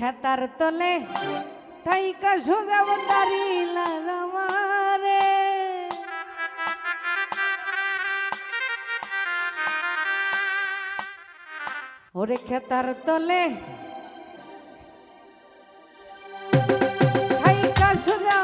খেতার তলে থাইকা সোজা দাঁড়ি লাগামারে ওরে খেতার তলে থাইকা সোজা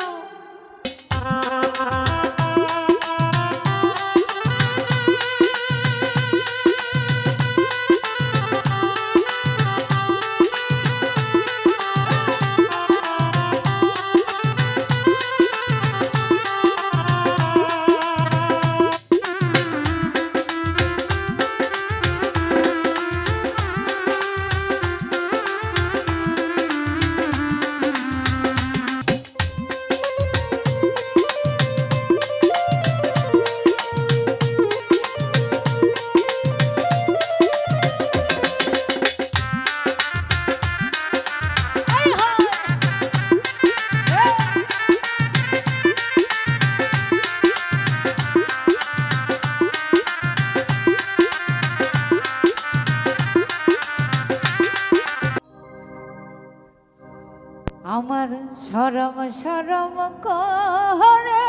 আমার শরম শরম করে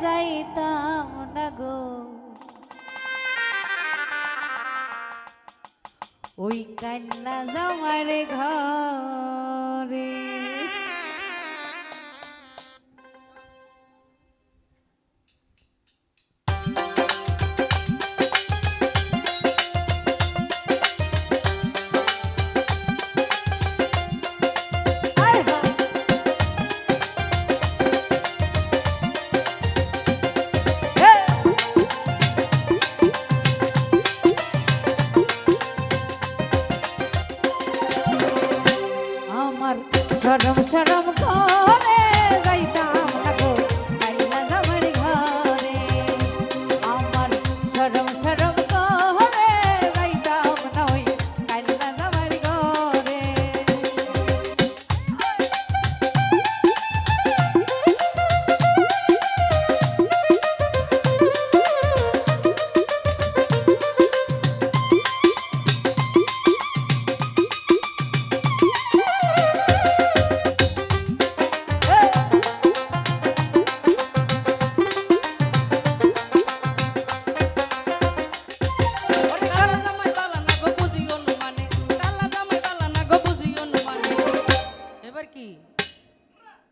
যাইতাম না গো ওই কান্না জামার ঘরে শরম শরম করে যাইতাম না গো কাইলা জামার ঘরে আমার শরম শরম করে যাইতাম না ওই কাইলা জামার ঘরে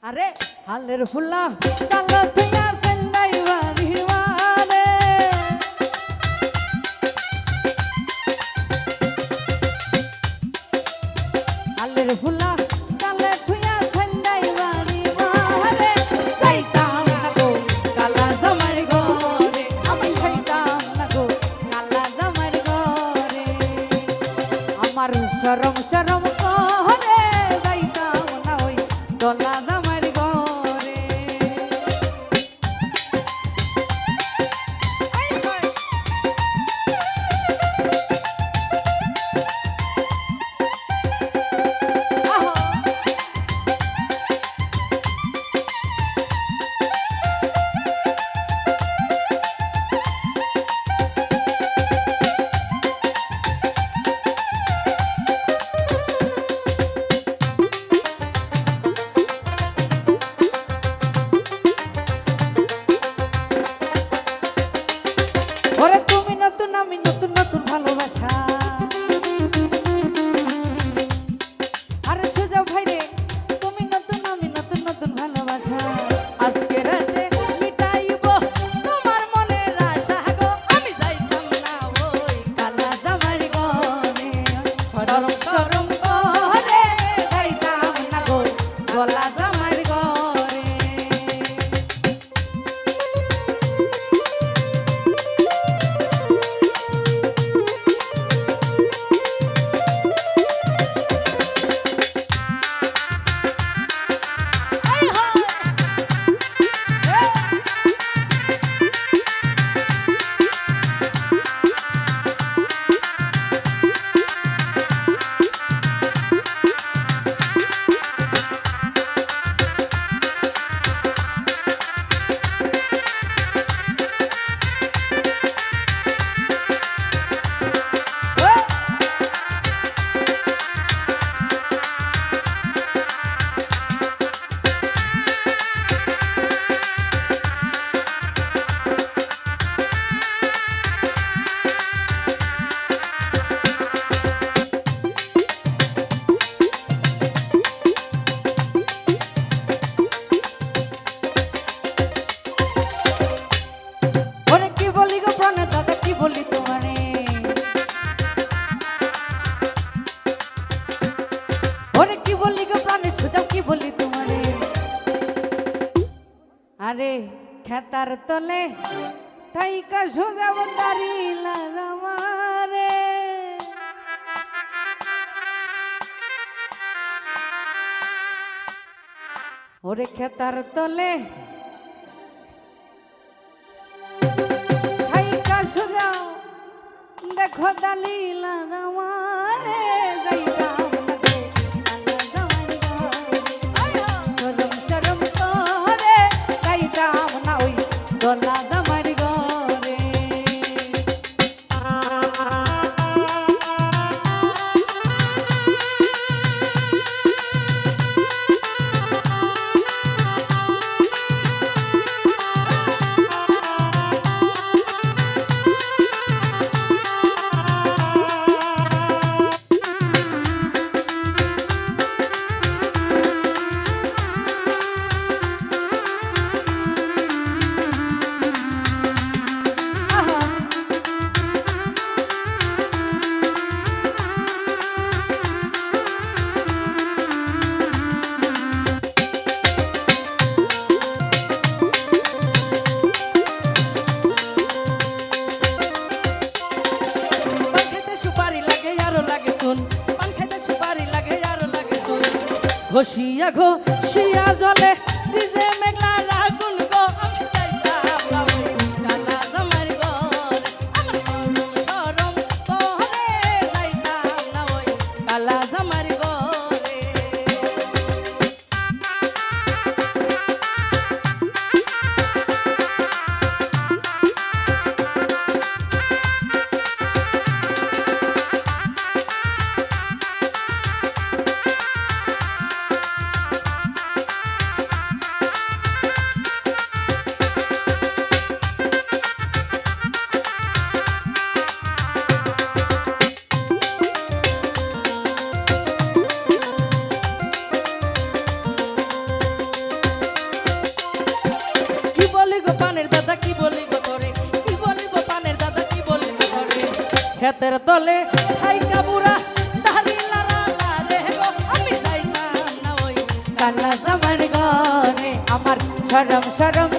আরে হালের ফুলা চালো তুইয়া সেন্দাই বাড়ি মানে হালের ফুলা চালে তুইয়া সেন্দাই বাড়ি মানে যাইতাম না গো কালা জামার ঘরে আমি যাইতাম না গো কালা জামার ঘরে আমার শরম শরম করে যাইতাম না ওই দলা জামার ঘরে খেতার তলে থাইকা সোজা দাঁড়ি লাগামারে ওরে খেতার তলে থাইকা সোজা দেখো দালিলা রামারে যাইতাম না গো আল্লাহ জামাই ঘরে শরম শরম করে যাইতাম না ওই দোলা জামাই ঘরে ঘষিয়া ঘষিয়া জলে ডিজে মেঘলা রাগুন গো আমি যাইতাম না ওই কালা জামার ঘরে আমার শরম শরম করে যাইতাম না ওই কালা জামার ঘরে খেতের তলে হাইকা বুড়া দাড়ি লালা রে গো আমি যাইতাম না ওই কালা জামার ঘরে আমার শরম শরম